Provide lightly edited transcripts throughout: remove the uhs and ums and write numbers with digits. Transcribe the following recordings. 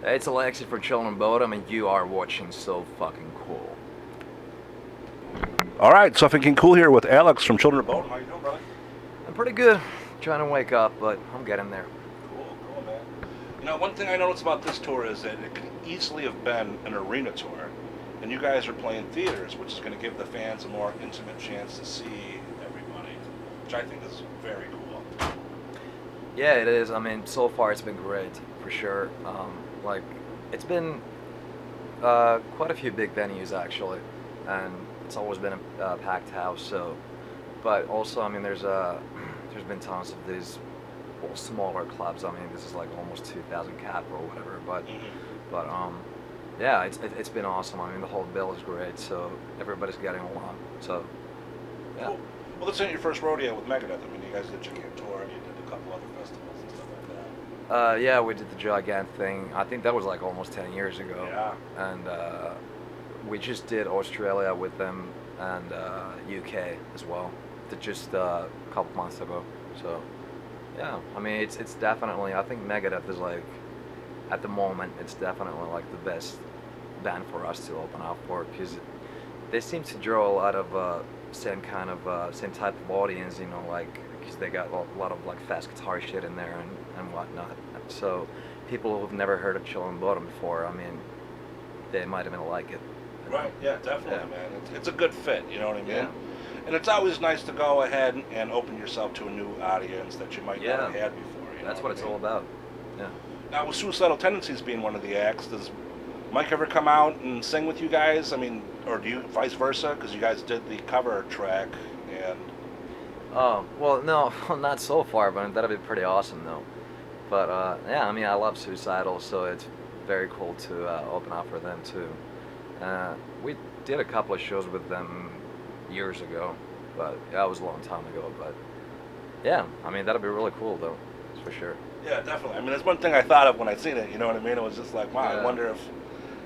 Hey, it's Alexi from Children of Bodom, and you are watching So Fucking Cool. All right, so Fucking Cool here with Alex from Children of Bodom. How you doing, brother? I'm pretty good. Trying to wake up, but I'm getting there. Cool, man. You know, one thing I noticed about this tour is that it could easily have been an arena tour, and you guys are playing theaters, which is going to give the fans a more intimate chance to see everybody, which I think is very cool. Yeah, it is. I mean, so far it's been great, for sure. Like, it's been quite a few big venues, actually, and it's always been a packed house, so. But also, I mean, there's been tons of these smaller clubs. I mean, this is like almost 2,000 cap or whatever, but. Mm-hmm. But yeah, it's been awesome. I mean, the whole bill is great, so everybody's getting along. So yeah, Cool. Well, this ain't your first rodeo with Megadeth. I mean, you guys did Gigantour, tour, and you did a couple other festivals and stuff like yeah, we did the Gigant thing. I think that was like almost 10 years that. ago, Yeah. and we just did Australia with them and UK as well. Did just a couple months ago. So yeah, I mean, it's definitely. I think Megadeth is like at the moment it's definitely like the best band for us to open up for because they seem to draw a lot of same type of audience, you know, like because they got a lot of like fast guitar shit in there and whatnot. So people who've never heard of Chillin' Bottom before, I mean, they might even like it. You know? Right, yeah, definitely, Yeah. man. It's a good fit, you know what I mean? Yeah. And it's always nice to go ahead and open yourself to a new audience that you might not Yeah. have had before, you know That's what what I it's mean? all about. Yeah. Now, with Suicidal Tendencies being one of the acts, does Mike ever come out and sing with you guys? I mean, or do you vice versa? Because you guys did the cover track, and Oh, well, no, not so far, but that'd be pretty awesome though. But yeah, I mean, I love Suicidal, so it's very cool to open up for them too. We did a couple of shows with them years ago, but that was a long time ago. But yeah, I mean, that'd be really cool though, that's for sure. yeah, definitely. I mean, that's one thing I thought of when I seen it, you know what I mean? It was just like, wow, I Yeah, wonder if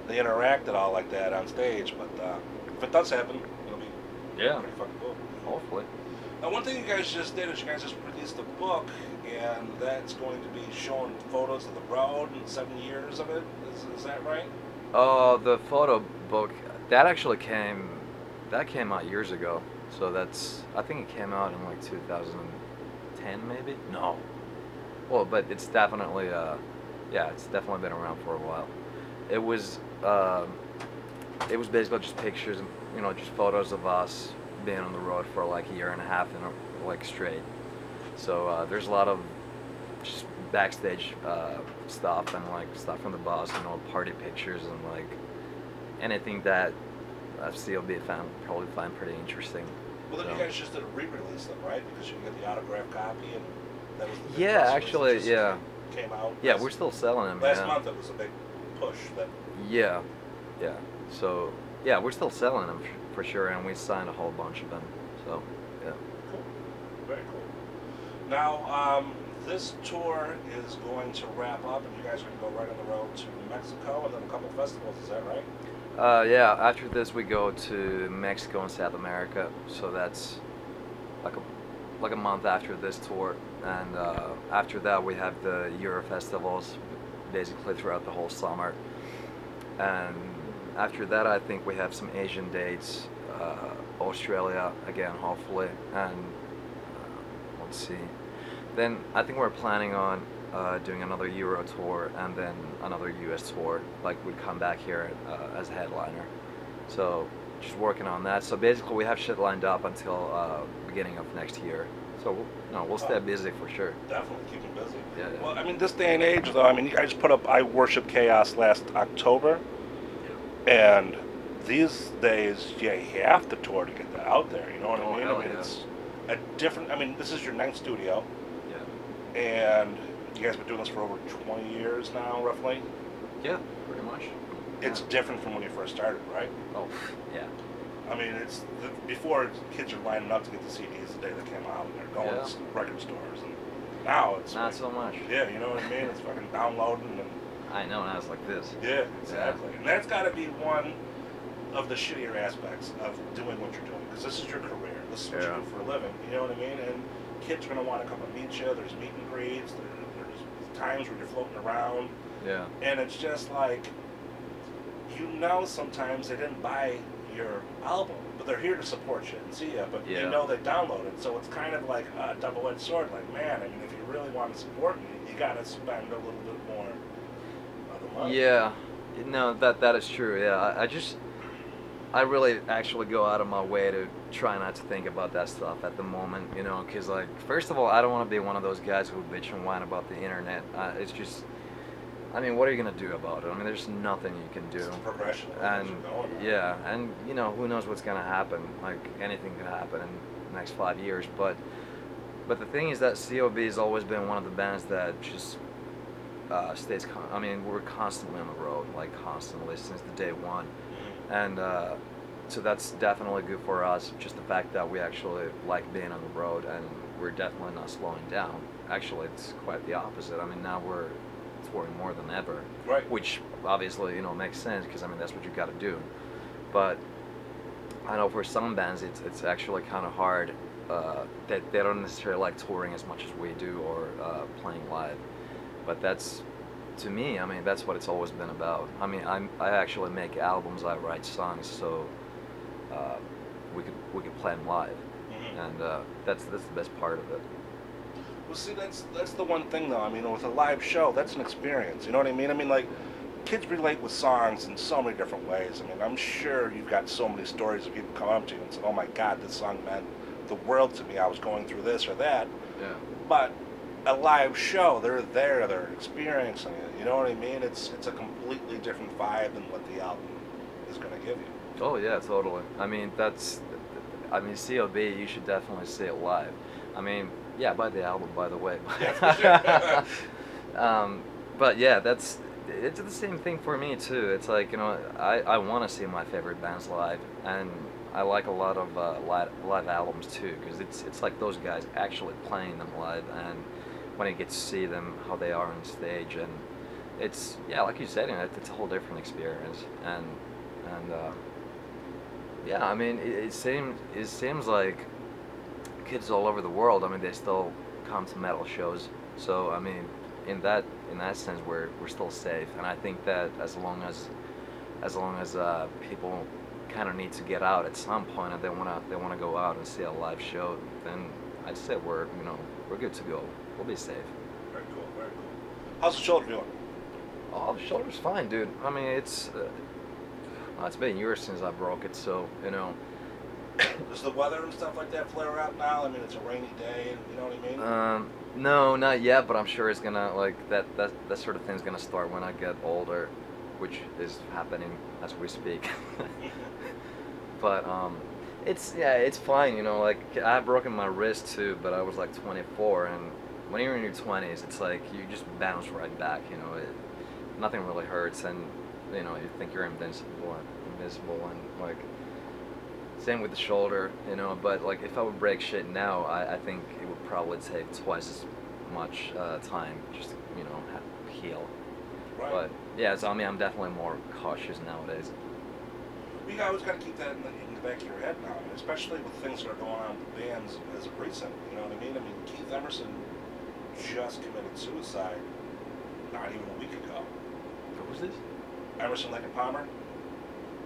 they interact at all like that on stage, but if it does happen, it'll be yeah, pretty fucking cool. hopefully. Now, one thing you guys just did is you guys just released a book, and that's going to be showing photos of the road and 7 years of it. Is that right? The photo book that actually came out years ago. So that's I think it came out in like 2010 maybe. No, well, but it's definitely yeah, it's definitely been around for a while. It was uh, it was basically just pictures, you know, just photos of us being on the road for like a year and a half and like straight. So there's a lot of just backstage stuff and like stuff from the bus, you know, party pictures and like anything that CLB fan probably find pretty interesting. Well, then So you guys just did a re-release, then, right? Because you can get the autographed copy, and that was the big yeah, press release that actually, just yeah, came out. yeah, we're still selling them. Last Yeah, month it was a big push. That yeah, yeah. So yeah, we're still selling them for sure, and we signed a whole bunch of them. So yeah. cool, very cool. Now, this tour is going to wrap up, and you guys are going to go right on the road to Mexico and then a couple festivals. Is that right? Yeah, after this we go to Mexico and South America, so that's like a month after this tour, and after that we have the Euro festivals, basically throughout the whole summer, and after that I think we have some Asian dates, Australia again hopefully, and let's see, then I think we're planning on doing another Euro tour and then another US tour. Like we'd come back here as a headliner. So just working on that. So basically, we have shit lined up until beginning of next year. So we'll stay Oh, busy for sure. definitely keep them busy. Yeah, Well, yeah. I mean, this day and age, though, I mean, you guys put up "I Worship Chaos" last October, and these days you have to tour to get that out there. You know what Oh I mean? hell I mean, yeah. it's a different. I mean, this is your ninth studio, Yeah. and you guys have been doing this for over 20 years now, roughly. Yeah, pretty much. Yeah. It's different from when you first started, right? Oh, yeah. I mean, before kids are lining up to get the CDs the day they came out, and they're going Yeah. to record stores, and now it's Not like, so much. yeah, you know what I mean? It's fucking downloading and I know, now it's like this. yeah, exactly. And that's got to be one of the shittier aspects of doing what you're doing, because this is your career. This is what Yeah. you do for a living. You know what I mean? And kids are going to want to come and meet you. There's meet and greets. There's times where you're floating around, Yeah. and it's just like, you know, sometimes they didn't buy your album, but they're here to support you and see you, but you Yeah. know they download it, so it's kind of like a double-edged sword. Like, man, I mean, if you really want to support me, you got to spend a little bit more of the money. Yeah. No, that is true. Yeah. I really actually go out of my way to try not to think about that stuff at the moment, you know, because, like, first of all, I don't want to be one of those guys who bitch and whine about the internet. It's just, I mean, what are you going to do about it? I mean, there's nothing you can do. It's the progression of And, things you're going on. yeah, and, you know, who knows what's going to happen. Like, anything could happen in the next 5 years. But the thing is that COB has always been one of the bands that just stays, I mean, we're constantly on the road, like, constantly since the day one. And so that's definitely good for us. Just the fact that we actually like being on the road, and we're definitely not slowing down. Actually, it's quite the opposite. I mean, now we're touring more than ever, Right. which obviously, you know, makes sense, because I mean, that's what you got to do. But I know for some bands, it's actually kind of hard. That they don't necessarily like touring as much as we do, or playing live. But that's, to me, I mean, that's what it's always been about. I mean, I actually make albums, I write songs, so uh, we could play them live, and that's the best part of it. Well, see, that's the one thing, though. I mean, with a live show, that's an experience. You know what I mean? I mean, like, kids relate with songs in so many different ways. I mean, I'm sure you've got so many stories of people come up to you and say, "Oh my God, this song meant the world to me. I was going through this or that." Yeah. But a live show, they're there, they're experiencing it. You know what I mean? It's a completely different vibe than what the album is going to give you. Oh yeah, totally. I mean, I mean, COB, you should definitely see it live. I mean, yeah, buy the album, by the way. Yeah, for sure. But yeah, it's the same thing for me too. It's like, you know, I want to see my favorite bands live, and I like a lot of live albums too, because it's like those guys actually playing them live, and when you get to see them how they are on stage, and it's, yeah, like you said, you know, it's a whole different experience, and yeah, I mean, it seems like kids all over the world, I mean, they still come to metal shows. So I mean, in that sense, we're still safe, and I think that as long as people kind of need to get out at some point, and they wanna go out and see a live show, then I'd say we're good to go. We'll be safe. Very cool, very cool. How's the shoulder doing? Oh, the shoulder's fine, dude. I mean, well, it's been years since I broke it, so, you know. Does the weather and stuff like that flare out now? I mean, it's a rainy day, and you know what I mean? No, not yet, but I'm sure it's gonna, like, that sort of thing's gonna start when I get older, which is happening as we speak. But it's fine, you know. Like, I've broken my wrist too, but I was like 24, and when you're in your 20s, it's like you just bounce right back, you know. Nothing really hurts, and you know, you think you're invincible, and like, same with the shoulder, you know. But like, if I would break shit now, I think it would probably take twice as much time just to, you know, heal. Right. But yeah, so I mean, I'm definitely more cautious nowadays. You always got to keep that in the back of your head now, and especially with things that are going on with bands as of recent. You know what I mean? I mean, Keith Emerson just committed suicide not even a week ago. What was this? Emerson, Lake and Palmer,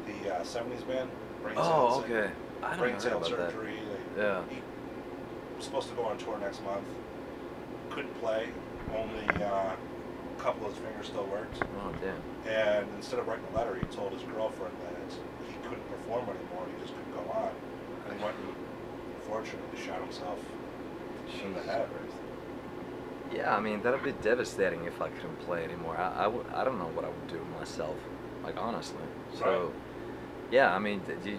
the 70s band. Oh, okay. I don't Brain know cell about that. surgery. Yeah. He was supposed to go on tour next month. Couldn't play. Only a couple of his fingers still worked. Oh, damn. And instead of writing a letter, he told his girlfriend that he couldn't perform anymore. He just couldn't go on. And he went and, unfortunately, shot himself in the head. Yeah, I mean, that'd be devastating if I couldn't play anymore. I don't know what I would do myself, like, honestly. So, Right. yeah, I mean, you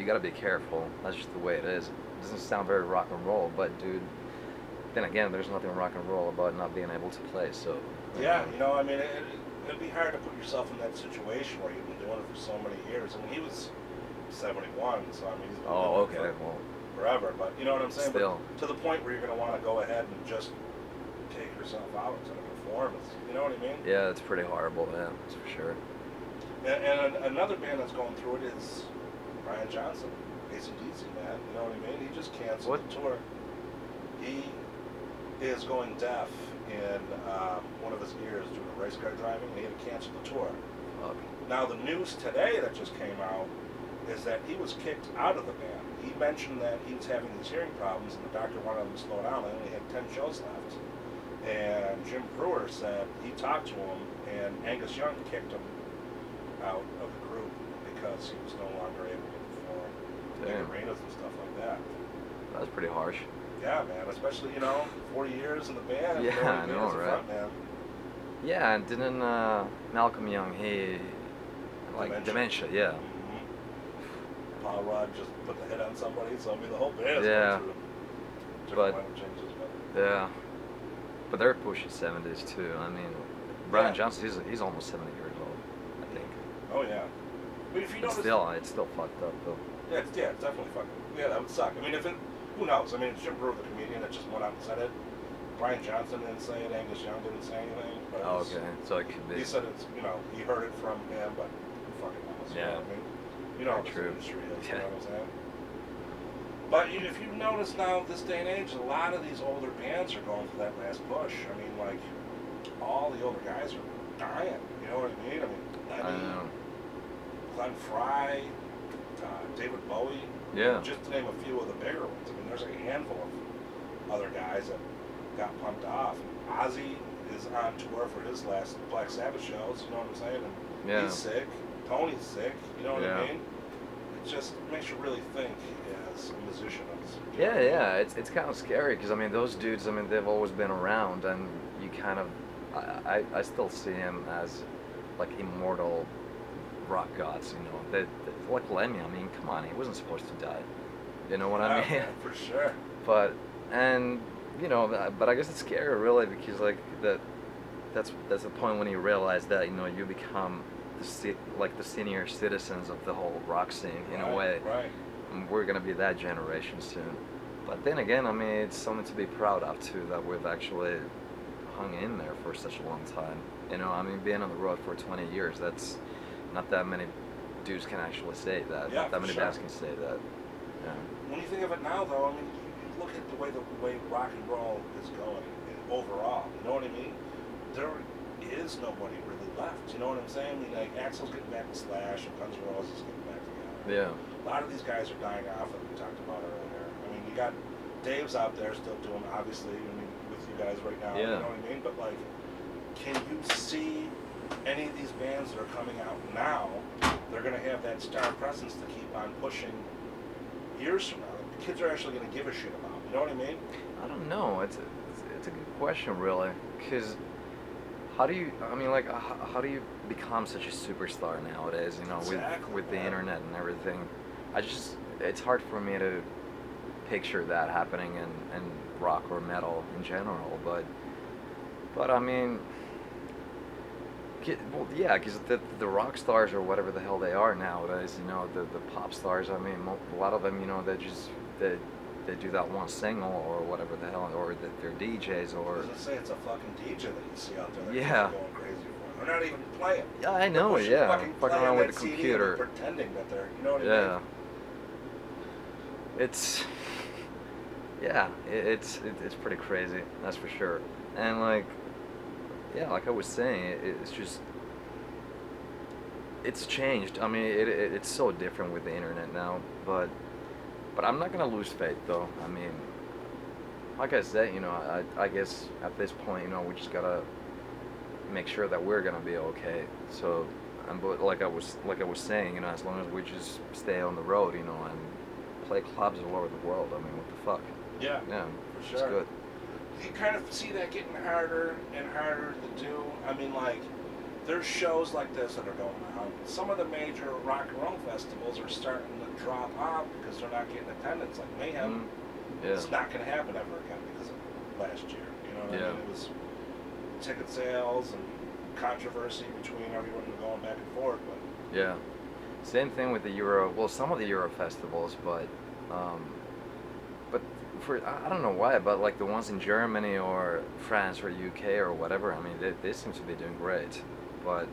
gotta be careful. That's just the way it is. It doesn't sound very rock and roll, but dude, then again, there's nothing rock and roll about not being able to play. So. Yeah, you know, I mean, it'd be hard to put yourself in that situation where you've been doing it for so many years. I mean, he was 71, so I mean, he's been Oh, doing okay. it Well, forever. But you know what I'm saying? still. But to the point where you're going to want to go ahead and just take yourself out to perform. You know what I mean? Yeah, it's pretty horrible. Yeah, that's for sure. And another band that's going through it is Brian Johnson, AC/DC, man. You know what I mean? He just canceled What? the tour. He is going deaf in one of his ears due to race car driving, and he had to cancel the tour. Fuck. Now the news today that just came out is that he was kicked out of the band. He mentioned that he was having these hearing problems, and the doctor wanted him to slow down. They only had 10 shows left. And Jim Brewer said he talked to him, and Angus Young kicked him out of the group because he was no longer able to perform in arenas and stuff like that. That was pretty harsh. Yeah, man. Especially 40 years in the band. Yeah, I know, as a right? frontman. Yeah, and didn't Malcolm Young, he, like, dementia, yeah. Mm-hmm. Paul Rudd just put the hit on somebody, so I mean the whole band is Yeah. going through But- different changes. But Yeah. But they're pushing 70s too. I mean, Brian Yeah. Johnson, he's almost 70 years old, I think. oh yeah. I mean, if you It's notice, it's still fucked up though. yeah, it's definitely fucking. Yeah, that would suck. I mean, who knows? I mean, it's Jim Brewer, the comedian, that just went out and said it. Brian Johnson didn't say it. Angus Young didn't say anything. But Oh, okay. So it could be. He said it's, he heard it from him, but who fucking knows? You know Yeah. what I mean? You know how Very this true. industry is. Yeah. You know what I'm saying? But if you notice now, this day and age, a lot of these older bands are going for that last push. I mean, like, all the older guys are dying. You know what I mean? I mean, I Lemmy, know. Glenn Fry, David Bowie. Yeah. Just to name a few of the bigger ones. I mean, there's like a handful of other guys that got pumped off. Ozzy is on tour for his last Black Sabbath shows. You know what I'm saying? And Yeah. he's sick. Tony's sick. You know what Yeah. I mean? It just makes you really think as a musician. Yeah, yeah. It's kind of scary because I mean those dudes. I mean they've always been around, and you kind of, I still see him as like immortal rock gods. You know, like Lemmy. I mean, come on, he wasn't supposed to die. You know what I mean? Yeah, for sure. But but I guess it's scary really because like that's the point when you realize that you become the senior citizens of the whole rock scene in a way. Right. And we're gonna be that generation soon. But then again, I mean, it's something to be proud of too that we've actually hung in there for such a long time. I mean, being on the road for 20 years, that's not that many dudes can actually say that. Yeah, Not that for many sure. bands can say that. Yeah. When you think of it now, though, I mean, you look at the way rock and roll is going overall. You know what I mean? There is nobody really left. You know what I'm saying? I mean, like Axl's getting back to Slash, and Guns N' Roses getting back together. Yeah. A lot of these guys are dying off, like we talked about earlier. I mean, you got Dave's out there still doing, obviously, I mean, with you guys right now. Yeah. You know what I mean? But like, can you see any of these bands that are coming out now? They're going to have that star presence to keep on pushing years from now. The kids are actually going to give a shit about. You know what I mean? I don't know. It's a good question, really, because how do you become such a superstar nowadays? Exactly, with the man. internet and everything. It's hard for me to picture that happening in rock or metal in general. But I mean, yeah, because the rock stars or whatever the hell they are nowadays, the pop stars. I mean, a lot of them, they do that one single or whatever the hell, or they're DJs or. Doesn't say it's a fucking DJ that you see out there that Yeah. kids are going crazy for. They're not even playing. Yeah, I know. They're Yeah, fucking fucking playing around with that the CD and computer. they're pretending that they're. You know what I Yeah. mean? It's pretty crazy, that's for sure. And like I was saying, it's just it's changed. I mean, it's so different with the internet now, but I'm not gonna lose faith though. I mean, like I said, I guess at this point, we just gotta make sure that we're gonna be okay. So, but like I was saying, as long as we just stay on the road, and play clubs all over the world. I mean, what the fuck? Yeah. Yeah, For it's sure. good. You kind of see that getting harder and harder to do. I mean, like, there's shows like this that are going on. Some of the major rock and roll festivals are starting to drop off because they're not getting attendance. Like Mayhem, Yeah. it's not going to happen ever again because of last year. You know what I Yeah. mean? It was ticket sales and controversy between everyone going back and forth. But Yeah. Same thing with the Euro. Well, some of the Euro festivals, but I don't know why, but like the ones in Germany or France or UK or whatever. I mean, they seem to be doing great. But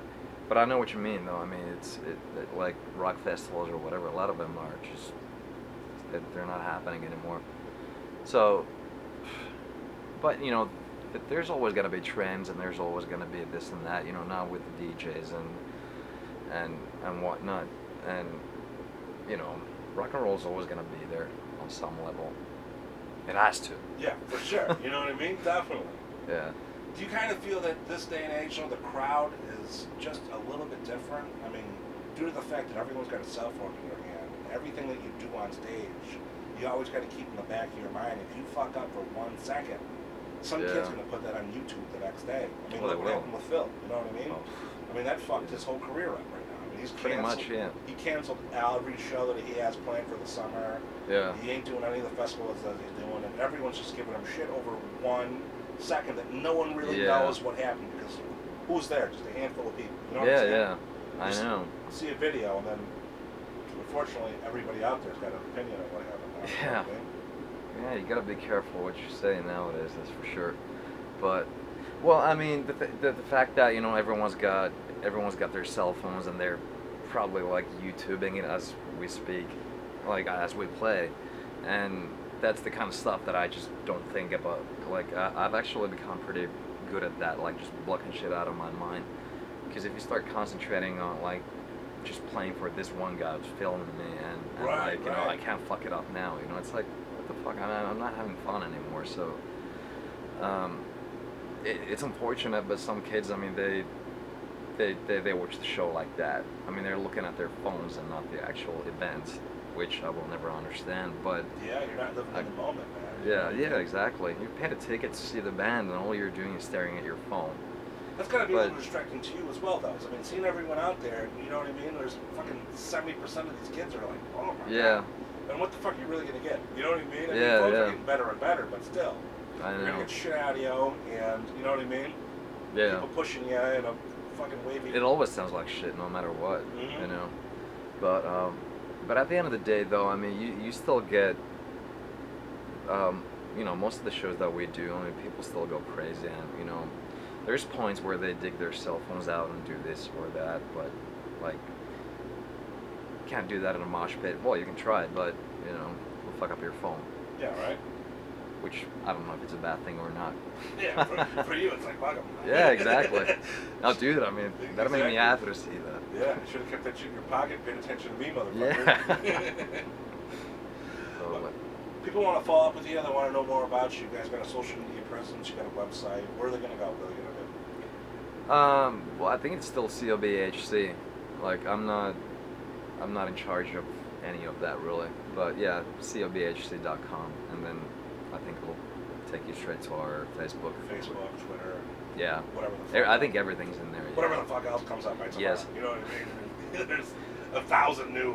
I know what you mean, though. I mean, it like rock festivals or whatever. A lot of them are just they're not happening anymore. So but you know, there's always gonna be trends, and there's always gonna be this and that. You know, now with the DJs and whatnot, and you know, rock and roll's always gonna be there on some level. It has to. Yeah, for sure. You know what I mean? Definitely. Yeah. Do you kind of feel that this day and age, the crowd is just a little bit different? I mean, due to the fact that everyone's got a cell phone in their hand, everything that you do on stage, you always got to keep in the back of your mind. If you fuck up for 1 second, some kid's going to put that on YouTube the next day. I mean, look what happened with Phil. You know what I mean? Oh. I mean, that fucked his whole career up right now. I mean, he's pretty much, yeah. He canceled every show that he has planned for the summer. Yeah. He ain't doing any of the festivals that he's doing, and everyone's just giving him shit over 1 second that no one really knows what happened, because who's there? Just a handful of people. You know what I'm saying? Yeah, I know. See a video, and then unfortunately everybody out there's got an opinion of what happened. Yeah. Yeah, you gotta be careful what you say nowadays. That's for sure. But, well, I mean, the fact that you know everyone's got their cell phones and they're probably like YouTubing it as we speak, like as we play, and that's the kind of stuff that I just don't think about. Like I've actually become pretty good at that, like just blocking shit out of my mind. Because if you start concentrating on like just playing for this one guy who's filming me, and like you know I can't fuck it up now. You know, it's like what the fuck? I'm not having fun anymore. So it's unfortunate, but some kids, I mean, they watch the show like that. I mean, they're looking at their phones and not the actual events, which I will never understand. But yeah, you're not living in the moment, man. Yeah, exactly. You paid a ticket to see the band, and all you're doing is staring at your phone. That's gotta be a little distracting to you as well, though. I mean, seeing everyone out there, you know what I mean? There's fucking 70% of these kids are like, oh my god. And what the fuck are you really gonna get? You know what I mean? I mean, phones are getting better and better, but still. I know. You're gonna get shit out of you, and you know what I mean? Yeah. People pushing you and a fucking wavy. It always sounds like shit, no matter what. Mm-hmm. You know. But at the end of the day, though, I mean, you still get. You know, most of the shows that we do, I mean, people still go crazy, and you know, there's points where they dig their cell phones out and do this or that, but like, you can't do that in a mosh pit. Well, you can try, but you know, you'll fuck up your phone. Yeah, right. Which I don't know if it's a bad thing or not. Yeah, for you, it's like fuck 'em. Yeah, exactly. Now, dude, I mean, that'll make me happy to see that. Yeah, you should have kept that shit in your pocket, paid attention to me, motherfucker. Yeah. So, people want to follow up with you, they want to know more about you. You guys got a social media presence, you got a website. Where are they going to go? What are they going to do? well, I think it's still COBHC. Like, I'm not in charge of any of that, really. But, yeah, COBHC.com. And then I think it'll take you straight to our Facebook. Facebook, Twitter. Yeah. Whatever the fuck. I think everything's in there. Whatever the fuck else comes up by tomorrow. Yes. You know what I mean? There's 1,000 new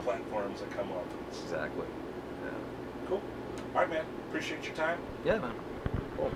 platforms that come up. Exactly. Cool. All right, man. Appreciate your time. Yeah, man. Cool.